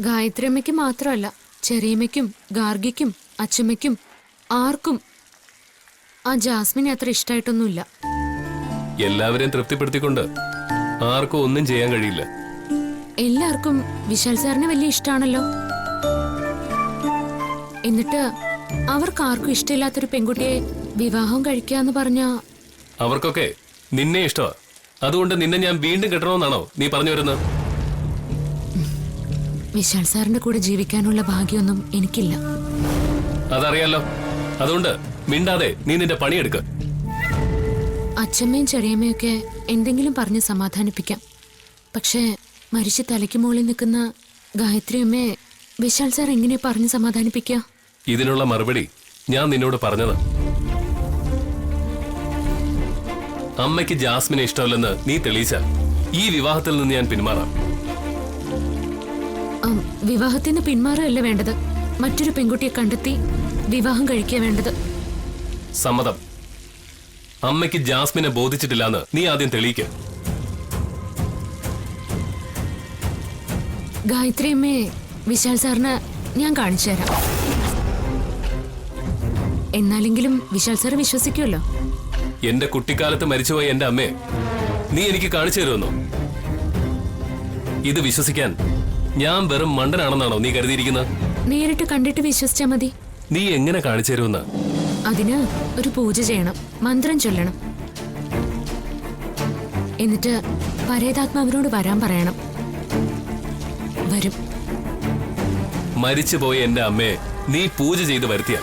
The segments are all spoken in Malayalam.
ഗായത്രി അമ്മയ്ക്ക് മാത്രമല്ല, ചെറിയമ്മയ്ക്കും ഗാർഗിക്കും അച്ഛമ്മയ്ക്കും ആർക്കും ആ ജാസ്മിനെ അത്ര ഇഷ്ടമായിട്ടൊന്നുമില്ല. എല്ലാവരെയും തൃപ്തിപ്പെടുത്തിക്കൊണ്ട് ആർക്കും ഒന്നും ചെയ്യാൻ കഴിയില്ല. എല്ലാവർക്കും വിശാൽ സാറിനെ വലിയ ഇഷ്ടമാണല്ലോ. എന്നിട്ട് അവർക്ക് ആർക്കും ഇഷ്ടമില്ലാത്തൊരു പെൺകുട്ടിയെ വിവാഹം കഴിക്കാന്ന് പറഞ്ഞ അവർക്കൊക്കെ നിന്നെ ഇഷ്ടമാ. അതുകൊണ്ട് നിന്നെ ഞാൻ വീണ്ടും കെട്ടണമെന്നാണോ നീ പറഞ്ഞു വരുന്നത്? വിശാൽ സാറിന്റെ കൂടെ ജീവിക്കാനുള്ള ഭാഗ്യമൊന്നും എനിക്കില്ല. അതറിയാലോ. അതുകൊണ്ട് മിണ്ടാതെ നീ നിന്റെ പണിയെടുക്ക. അച്ഛമ്മയും ചെറിയമ്മയൊക്കെ എന്തെങ്കിലും പറഞ്ഞ് സമാധാനിപ്പിക്കാം. പക്ഷേ മരിച്ച തലയ്ക്ക് മുകളിൽ നിൽക്കുന്ന ഗായത്രി അമ്മയെ വിശാൽ സാർ എങ്ങനെ പറഞ്ഞ് സമാധാനിപ്പിക്കുക? ഇതിനുള്ള മറുപടി ഞാൻ നിന്നോട് പറഞ്ഞത്. അമ്മയ്ക്ക് ജാസ്മിനെ ഇഷ്ടമല്ലെന്ന് നീ തെളിയിച്ചാൽ ഈ വിവാഹത്തിൽ നിന്ന് ഞാൻ പിന്മാറാം. വിവാഹത്തിന് പിന്മാറുകയല്ല വേണ്ടത്, മറ്റൊരു പെൺകുട്ടിയെ കണ്ടെത്തി വിവാഹം കഴിക്കുക വേണ്ടത്. സമ്മതം. അമ്മയ്ക്ക് ജാസ്മിനെ ബോധിച്ചിട്ടില്ലാന്ന് നീ ആദ്യം തെളിയിക്ക. ഗായത്രി അമ്മയെ വിശാൽ സാറിന് ഞാൻ കാണിച്ചു തരാം. എന്നാലെങ്കിലും വിശാൽ സാർ വിശ്വസിക്കുമല്ലോ. എന്റെ കുട്ടിക്കാലത്ത് മരിച്ചുപോയ എന്റെ അമ്മയെ നീ എനിക്ക് കാണിച്ചു തരുമെന്നോ? ഇത് വിശ്വസിക്കാൻ ഞാൻ വെറും മണ്ടനാണെന്നാണോ നീ കരുതിയിരിക്കുന്നത്? നേരിട്ട് കണ്ടിട്ട് വിശ്വസിച്ചാ മതി. നീ എങ്ങനെ കാണിച്ചു തരുമെന്ന്? അതിന് ഒരു പൂജ ചെയ്യണം, മന്ത്രം ചൊല്ലണം. എന്നിട്ട് പരേതാത്മാവിനോട് വരാൻ പറയണം. വരും. മരിച്ചുപോയ എന്റെ അമ്മയെ നീ പൂജ ചെയ്ത് വരുത്തിയ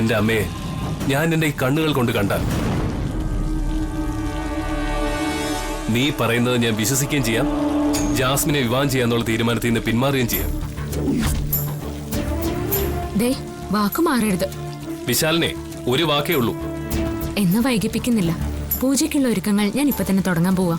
എന്റെ അമ്മയെ ഞാൻ എന്റെ ഈ കണ്ണുകൾ കൊണ്ട് കണ്ടാൽ നീ പറയുന്നത് ഞാൻ വിശ്വസിക്കുകയും ചെയ്യാം, ജാസ്മിനെ വിവാഹം ചെയ്യാന്നുള്ള തീരുമാനത്തിൽ നിന്ന് പിന്മാറുകയും ചെയ്യാം. വാക്കു മാറരുത്. വിശാലിനെ ഒരു വാക്കേ ഉള്ളൂ. എന്ന് വൈകിപ്പിക്കുന്നില്ല. പൂജയ്ക്കുള്ള ഒരുക്കങ്ങൾ ഞാൻ ഇപ്പൊ തന്നെ തുടങ്ങാൻ പോവാ.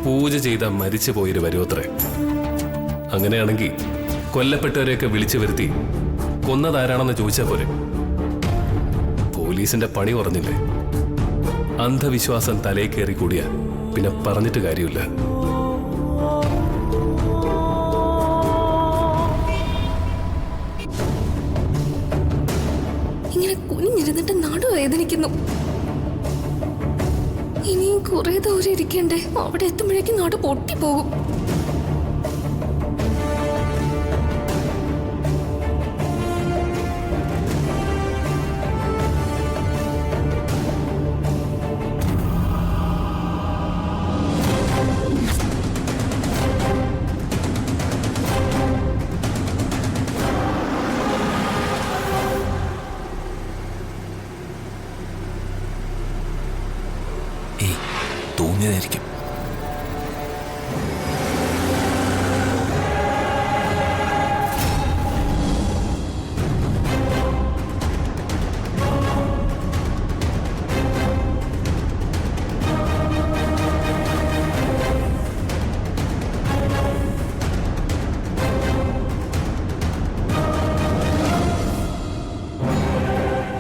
പൂജ ചെയ്ത മരിച്ചു പോയൊരു വരുവത്രേ. അങ്ങനെയാണെങ്കിൽ കൊല്ലപ്പെട്ടവരെയൊക്കെ വിളിച്ചു വരുത്തി കൊന്നതാരാണെന്ന് ചോദിച്ചാൽ പോരെ? പോലീസിന്റെ പണി കുറഞ്ഞില്ലേ? അന്ധവിശ്വാസം തലയിൽ കയറി കൂടിയ പിന്നെ പറഞ്ഞിട്ട് കാര്യമില്ല. ഇങ്ങനെ കുനിഞ്ഞിരുന്നിട്ട് നടു വേദനിക്കുന്നു. ഇനിയും കുറെ ദൂരം ഇരിക്കണ്ടേ? അവിടെ എത്തുമ്പോഴേക്കും നടു പൊട്ടിപ്പോകും. തോന്നിയതായിരിക്കും.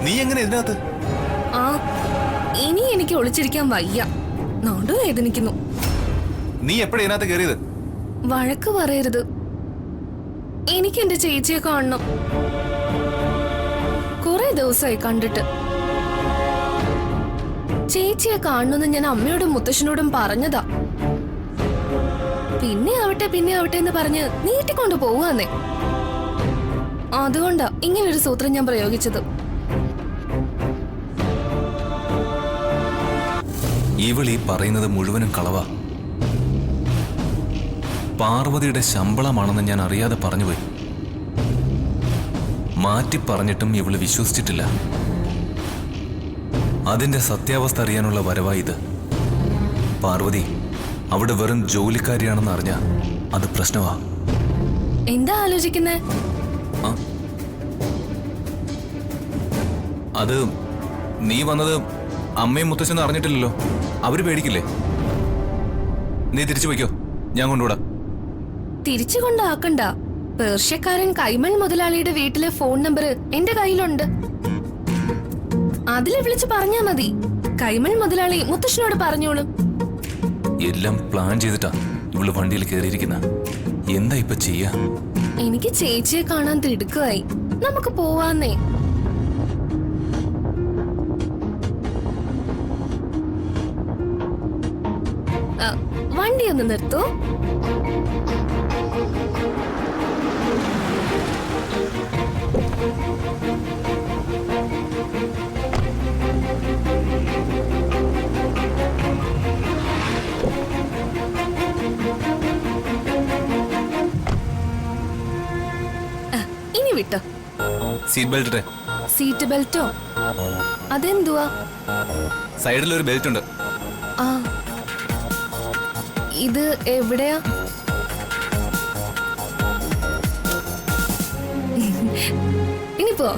നീ എങ്ങനെ ഇതിനകത്ത്? ഇനി എനിക്ക് ഒളിച്ചിരിക്കാൻ വയ്യ. നടു വേദനിക്കുന്നു. നീ എപ്പോഴാ ഇതിനകത്ത് കയറിയത്? വഴക്ക് പറയരുത്. എനിക്ക് എന്റെ ചേച്ചിയെ കാണണം. കുറെ ദിവസമായി കണ്ടിട്ട്. ചേച്ചിയെ കാണണമെന്ന് ഞാൻ അമ്മയോടും മുത്തശ്ശനോടും പറഞ്ഞതാ. പിന്നെ ആവട്ടെ എന്ന് പറഞ്ഞ് നീട്ടിക്കൊണ്ട് പോവാന്നേ. അതുകൊണ്ടാ ഇങ്ങനൊരു സൂത്രം ഞാൻ പ്രയോഗിച്ചത്. ഇവളീ പറയുന്നത് മുഴുവനും കളവാ. പാർവതിയുടെ ശമ്പളമാണെന്ന് ഞാൻ അറിയാതെ പറഞ്ഞുപോയി. മാറ്റി പറഞ്ഞിട്ടും ഇവള് വിശ്വസിച്ചിട്ടില്ല. അതിന്റെ സത്യാവസ്ഥ അറിയാനുള്ള വരവാ ഇത്. പാർവതി അവിടെ വെറും ജോലിക്കാരിയാണെന്ന് അറിഞ്ഞ അത് പ്രശ്നമാ. എന്താ ആലോചിക്കുന്നേ? അത് നീ വന്നത് അമ്മയും മുത്തച്ഛനും അറിഞ്ഞിട്ടില്ലല്ലോ. അവര് പേടിക്കില്ലേ? നീ തിരിച്ചു പോയിക്കോ, ഞാൻ കൊണ്ടുവിടാം. തിരിച്ചു കൊണ്ടാക്കണ്ട. പേർഷ്യക്കാരൻ കൈമൾ മുതലാളിയുടെ വീട്ടിലെ ഫോൺ നമ്പർ എന്റെ കയ്യിലുണ്ട്. അതിലെ വിളിച്ച് പറഞ്ഞാ മതി. കൈമൾ മുതലാളി മുത്തശ്ശനോട് പറഞ്ഞോളും. എല്ലാം പ്ലാൻ ചെയ്തിട്ടാ ഇവള് വണ്ടിയിൽ കയറിയിരിക്കുന്ന. എന്താ ഇപ്പൊ ചെയ്യാ? എനിക്ക് ചേച്ചിയെ കാണാൻ തിടുക്കമായി. നമുക്ക് പോവാന്നേ. വണ്ടി ഒന്ന് നിർത്തൂ. ഇനി വിട്ടോ. സീറ്റ് ബെൽറ്റ് ഇട്ടെ. സീറ്റ് ബെൽറ്റോ? അതെന്തുവാ? സൈഡിൽ ഒരു ബെൽറ്റ് ഉണ്ട്. ആ, ഇത് എവിടെയാ? ഇനി പോ.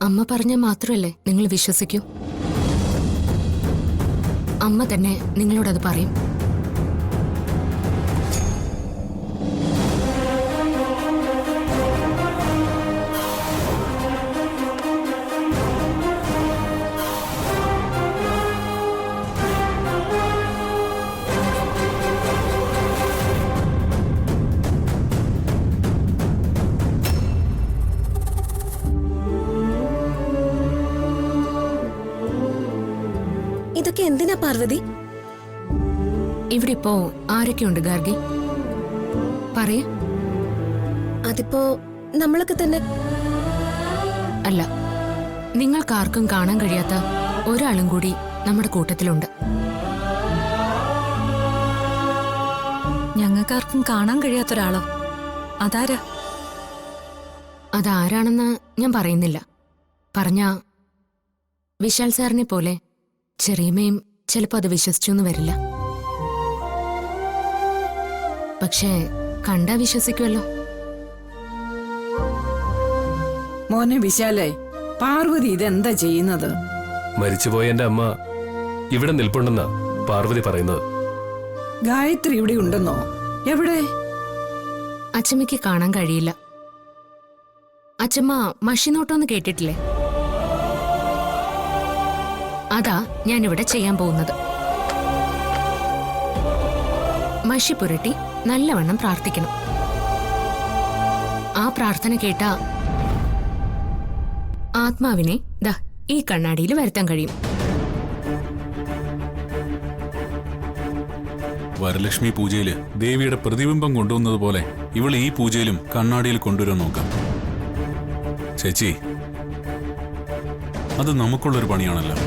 അമ്മ പറഞ്ഞ മാത്രമല്ലേ നിങ്ങൾ വിശ്വസിക്കൂ? അമ്മ തന്നെ നിങ്ങളോടത് പറയും. ഇതൊക്കെ എന്തിനാ പാർവതി? ഇവിടെ ഇപ്പോ ആരൊക്കെയുണ്ട് ഗാർഗി? പറയ. അതിപ്പോ നമ്മളൊക്കെ തന്നെ. അല്ല, നിങ്ങൾക്കാർക്കും കാണാൻ കഴിയാത്ത ഒരാളും കൂടി നമ്മുടെ കൂട്ടത്തിലുണ്ട്. ഞങ്ങൾക്കാർക്കും കാണാൻ കഴിയാത്ത ഒരാളോ? അതാരാ? അതാരാണെന്ന് ഞാൻ പറയുന്നില്ല. പറഞ്ഞ വിശാൽ സാറിനെ പോലെ ചെറിയമ്മയും ചിലപ്പോ അത് വിശ്വസിച്ചൊന്നും വരില്ല. പക്ഷേ കണ്ടാ വിശ്വസിക്കുമല്ലോ. മോനെ വിശാലേ, പാർവതി ഇതെന്താ ചെയ്യുന്നത്? മരിച്ചുപോയ എന്റെ അമ്മ ഇവിടെ നിൽപ്പുണ്ടെന്നാ പാർവതി പറയുന്നത്. ഗായത്രി ഇവിടെ ഉണ്ടെന്നോ? എവിടെ? അച്ചമ്മയ്ക്ക് കാണാൻ കഴിയില്ല. അച്ചമ്മ മഷിനോട്ടോന്ന് കേട്ടിട്ടില്ലേ? അതാ ഞാനിവിടെ ചെയ്യാൻ പോകുന്നത്. മഷി പുരട്ടി നല്ലവണ്ണം പ്രാർത്ഥിക്കണം. ആ പ്രാർത്ഥന കേട്ട ആത്മാവിനെ ദാ ഈ കണ്ണാടിയിൽ വരുത്താൻ കഴിയും. വരലക്ഷ്മി പൂജയില് ദേവിയുടെ പ്രതിബിംബം കൊണ്ടുവന്നത് പോലെ ഇവൾ ഈ പൂജയിലും കണ്ണാടിയിൽ കൊണ്ടുവരാൻ നോക്കാം. ചേച്ചി, അത് നമുക്കുള്ളൊരു പണിയാണല്ലോ.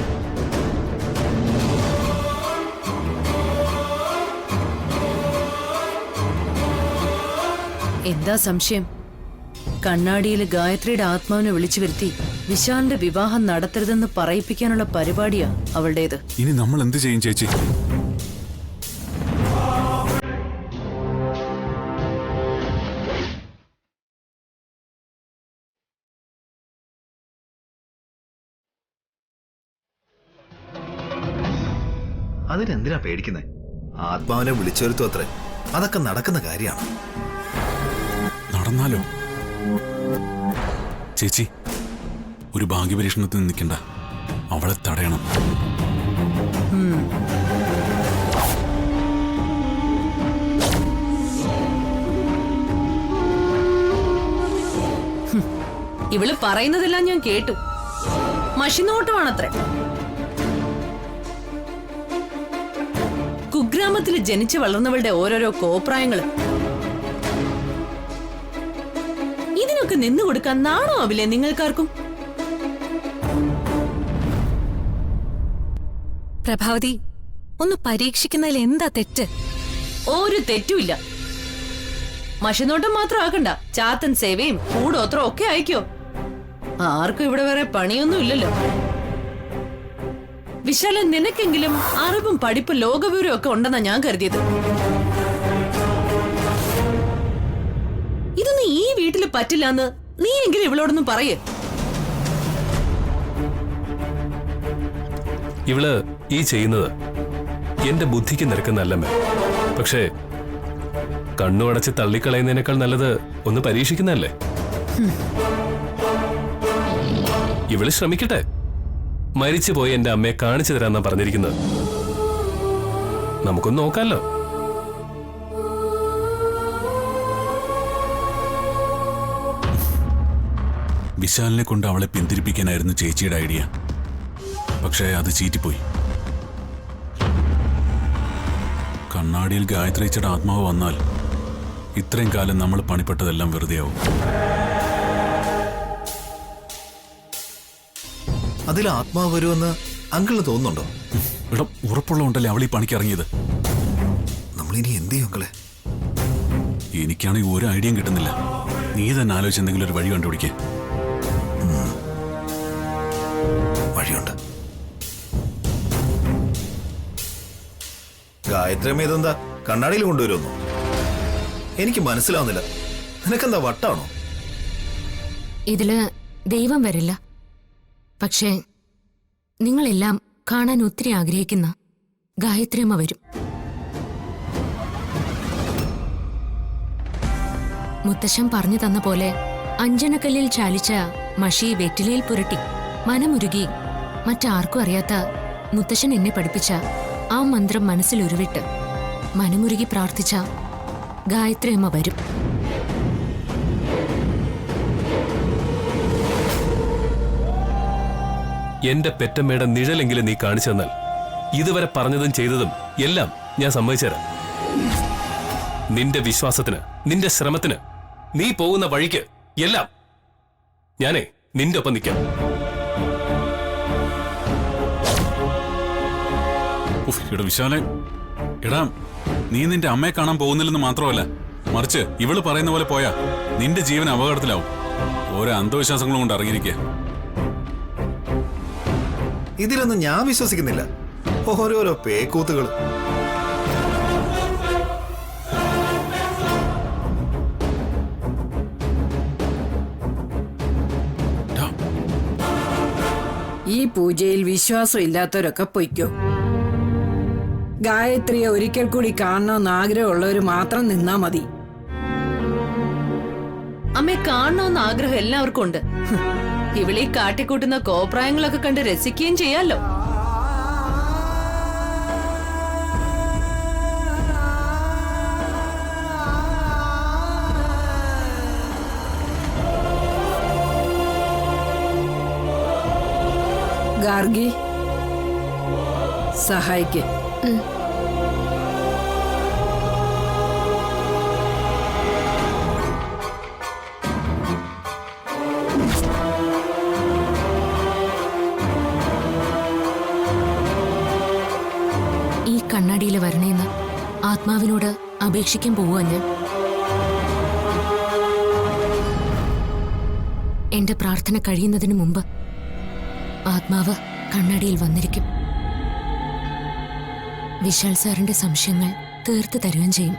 എന്താ സംശയം? കണ്ണാടിയിൽ ഗായത്രിയുടെ ആത്മാവിനെ വിളിച്ചു വരുത്തി വിശാലിന്റെ വിവാഹം നടത്തരുതെന്ന് പറയിപ്പിക്കാനുള്ള പരിപാടിയാ അവളുടേത്. ഇനി നമ്മൾ എന്ത് ചെയ്യും ചേച്ചി? അതിനെന്തിനാ പേടിക്കുന്നേ? ആത്മാവിനെ വിളിച്ചൊരുത്തു അത്രേ. അതൊക്കെ നടക്കുന്ന കാര്യമാണ്. നടന്നാലോ? ചേച്ചി, ഒരു ഭാഗ്യപരീക്ഷണത്തിന് നിൽക്കണ്ട. അവളെ തടയണം. ഇവള് പറയുന്നതെല്ലാം ഞാൻ കേട്ടു. മഷിനോട്ടമാണത്രേ. കുഗ്രാമത്തിൽ ജനിച്ചു വളർന്നവളുടെ ഓരോരോ കോപ്രായങ്ങള്. ഇതിനൊക്കെ നിന്നു കൊടുക്കാൻ നാണോ ആവില്ലേ നിങ്ങൾക്കാർക്കും? പ്രഭാവതി, ഒന്ന് പരീക്ഷിക്കുന്നതിൽ എന്താ തെറ്റ്? ഒരു തെറ്റുമില്ല. മഷിനോട്ടം മാത്രം ആക്കണ്ട, ചാത്തൻ സേവയും കൂടോത്രം ഒക്കെ അയക്കോ. ആർക്കും ഇവിടെ വേറെ പണിയൊന്നും ഇല്ലല്ലോ. വിശാലൻ, നിനക്കെങ്കിലും അറിവും പഠിപ്പും ലോകവിവരവും ഒക്കെ ഉണ്ടെന്നാ ഞാൻ കരുതിയത്. ഇതൊന്നും ഈ വീട്ടിൽ പറ്റില്ലാന്ന് നീ എങ്കിലും ഇവളോടൊന്നും പറയേ. ഇവള് ഈ ചെയ്യുന്നത് എന്റെ ബുദ്ധിക്ക് നിരക്കുന്നല്ലമ്മേ. പക്ഷേ കണ്ണു അടച്ച് തള്ളിക്കളയുന്നതിനേക്കാൾ നല്ലത് ഒന്ന് പരീക്ഷിക്കുന്നതല്ലേ. ഇവള് ശ്രമിക്കട്ടെ. മരിച്ചുപോയി എന്റെ അമ്മയെ കാണിച്ചു തരാന്നാ പറഞ്ഞിരിക്കുന്നത്. നമുക്കൊന്ന് നോക്കാമല്ലോ. വിശാലിനെ കൊണ്ട് അവളെ പിന്തിരിപ്പിക്കാനായിരുന്നു ചേച്ചിയുടെ ഐഡിയ. പക്ഷേ അത് ചീറ്റിപ്പോയി. കണ്ണാടിയിൽ ഗായത്രിച്ചയുടെ ആത്മാവ് വന്നാൽ ഇത്രയും കാലം നമ്മൾ പണിപ്പെട്ടതെല്ലാം വെറുതെയാവും. അതിൽ ആത്മാവ് വരുമെന്ന് അങ്കിളിന് തോന്നുന്നുണ്ടോ? ഇവിടെ ഉറപ്പുള്ളതുകൊണ്ടല്ലേ അവൾ ഈ പണിക്ക് ഇറങ്ങിയത്. നമ്മളിനി എന്ത് ചെയ്യും അങ്കിളെ? എനിക്കാണെങ്കിൽ ഒരു ഐഡിയയും കിട്ടുന്നില്ല. നീ തന്നെ ആലോചിച്ച് എന്തെങ്കിലും ഒരു വഴി കണ്ടുപിടിക്കേ. വഴിയുണ്ട്. ഗായത്രിയമ്മ ഇതെന്താ കണ്ണാടിയിൽ കൊണ്ടുവരുമെന്നോ? എനിക്ക് മനസ്സിലാവുന്നില്ല. നിനക്കെന്താ വട്ടാണോ? ഇതില് ദൈവം വരില്ല. പക്ഷേ നിങ്ങളെല്ലാം കാണാൻ ഒത്തിരി ആഗ്രഹിക്കുന്ന ഗായത്രിയമ്മ വരും. മുത്തശ്ശൻ പറഞ്ഞു തന്ന പോലെ അഞ്ജനക്കല്ലിൽ ചാലിച്ച മഷി വെറ്റിലയിൽ പുരട്ടി മനമുരുകി മറ്റാർക്കും അറിയാത്ത മുത്തശ്ശൻ എന്നെ പഠിപ്പിച്ച ആ മന്ത്രം മനസ്സിൽ ഉരുവിട്ട് മനമുരുകി പ്രാർത്ഥിച്ച ഗായത്രിയമ്മ വരും. എന്റെ പെറ്റമ്മയുടെ നിഴലെങ്കിലും നീ കാണിച്ചു തന്നാൽ ഇതുവരെ പറഞ്ഞതും ചെയ്തതും എല്ലാം ഞാൻ സമ്മതിച്ചുതരാം. നിന്റെ വിശ്വാസത്തിന്, നിന്റെ ശ്രമത്തിന്, നീ പോകുന്ന വഴിക്ക് എല്ലാം ഞാനേ നിന്റെ ഒപ്പം നിൽക്കാം. എടാ വിശാലെ, എടാ നീ നിന്റെ അമ്മയെ കാണാൻ പോകുന്നില്ലെന്ന് മാത്രമല്ല, മറിച്ച് ഇവള് പറയുന്ന പോലെ പോയാ നിന്റെ ജീവൻ അപകടത്തിലാവും. ഓരോ അന്ധവിശ്വാസങ്ങളും കൊണ്ട് ഇറങ്ങിയിരിക്കുക. ഇതിലൊന്നും ഞാൻ വിശ്വസിക്കുന്നില്ല. ഓരോരോ പേക്കൂത്തുകൾ. ഈ പൂജയിൽ വിശ്വാസം ഇല്ലാത്തവരൊക്കെ പൊയ്ക്കോ. ഗായത്രിയെ ഒരിക്കൽ കൂടി കാണണമെന്ന് ആഗ്രഹമുള്ളവർ മാത്രം നിന്നാ മതി. അമ്മയെ കാണണമെന്ന് ആഗ്രഹം എല്ലാവർക്കും ഉണ്ട്. ഇവളീ കാട്ടിക്കൂട്ടുന്ന കോപ്രായങ്ങളൊക്കെ കണ്ട് രസിക്കുകയും ചെയ്യാലോ. ഗാർഗി, സഹായിക്കേ. ഈ കണ്ണാടിയിൽ വരണേന്ന് ആത്മാവിനോട് അപേക്ഷിക്കാൻ പോവുക ഞാൻ. എന്റെ പ്രാർത്ഥന കഴിയുന്നതിന് മുമ്പ് ആത്മാവ് കണ്ണാടിയിൽ വന്നിരിക്കും. വിശാൽ സാറിന്റെ സംശയങ്ങൾ തീർത്തു തരുകയും ചെയ്യും.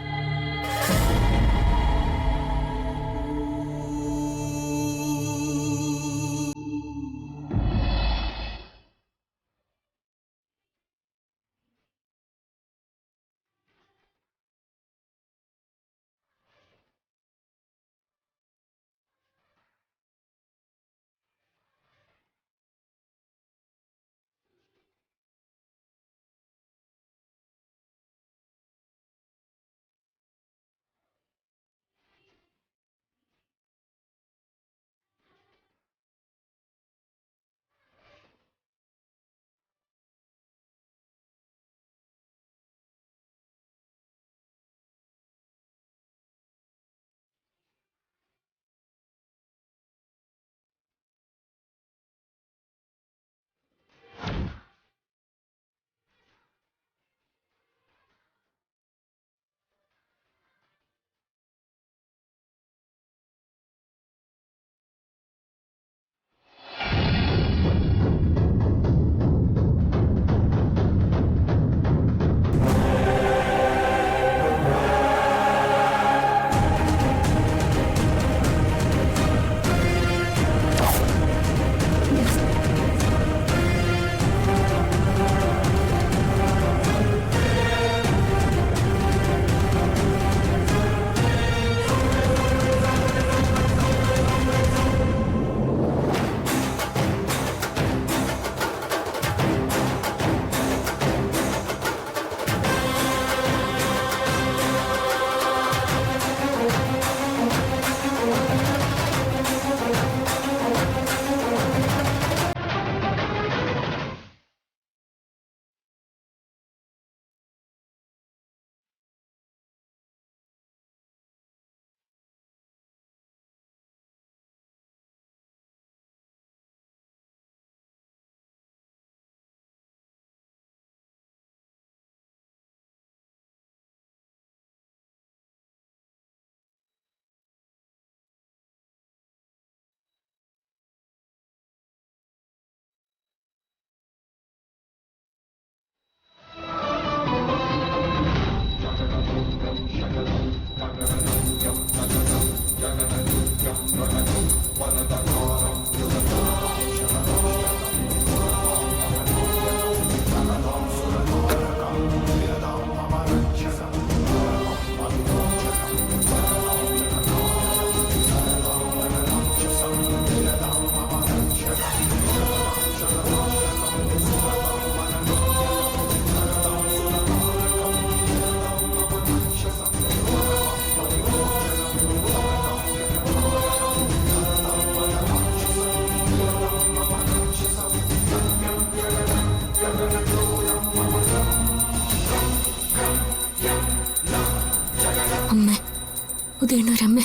ഉദയണ്ണൂരമ്മ,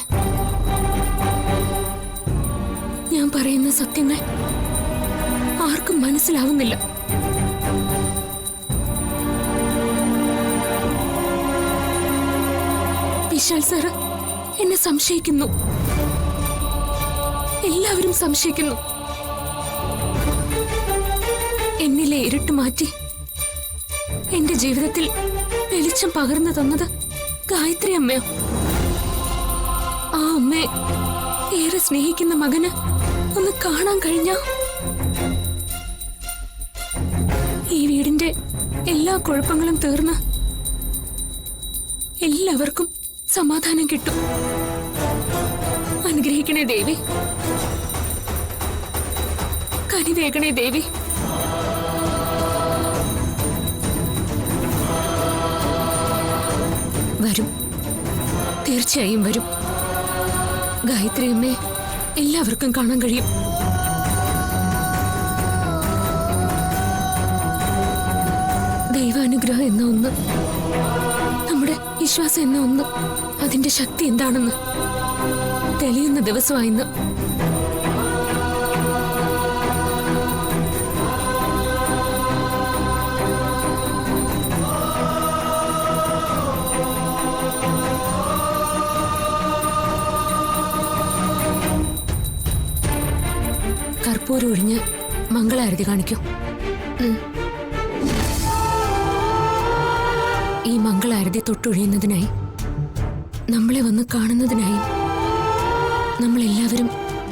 ഞാൻ പറയുന്ന സത്യങ്ങൾ ആർക്കും മനസ്സിലാവുന്നില്ല. വിശാൽ സാറ് എന്നെ സംശയിക്കുന്നു. എല്ലാവരും സംശയിക്കുന്നു. എന്നിലെ ഇരുട്ട് മാറ്റി എന്റെ ജീവിതത്തിൽ വെളിച്ചം പകർന്നു തന്നത് ഗായത്രി അമ്മയോ? ആ അമ്മയെ ഏറെ സ്നേഹിക്കുന്ന മകന് ഒന്ന് കാണാൻ കഴിഞ്ഞ ഈ വീടിന്റെ എല്ലാ കുഴപ്പങ്ങളും തീർന്ന് എല്ലാവർക്കും സമാധാനം കിട്ടും. അനുഗ്രഹിക്കണേ ദേവി, കനിവേകണേ ദേവി. വരും, തീർച്ചയായും വരും. ഗായത്രി അമ്മയെ എല്ലാവർക്കും കാണാൻ കഴിയും. ദൈവാനുഗ്രഹം എന്ന ഒന്ന്, നമ്മുടെ വിശ്വാസം എന്ന ഒന്ന്, അതിന്റെ ശക്തി എന്താണെന്ന് തെളിയുന്ന ദിവസമായിന്ന്. കർപ്പൂരം ഒഴിഞ്ഞ് മംഗളാരതി കാണിക്കൂ. ഈ മംഗളാരതി തൊട്ടൊഴിയുന്നതിനായി, നമ്മളെ വന്ന് കാണുന്നതിനായും, നമ്മളെല്ലാവരും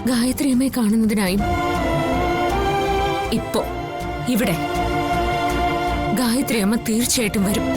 ഗായത്രി അമ്മയെ കാണുന്നതിനായും ഇപ്പോ ഇവിടെ ഗായത്രി അമ്മ തീർച്ചയായിട്ടും വരും.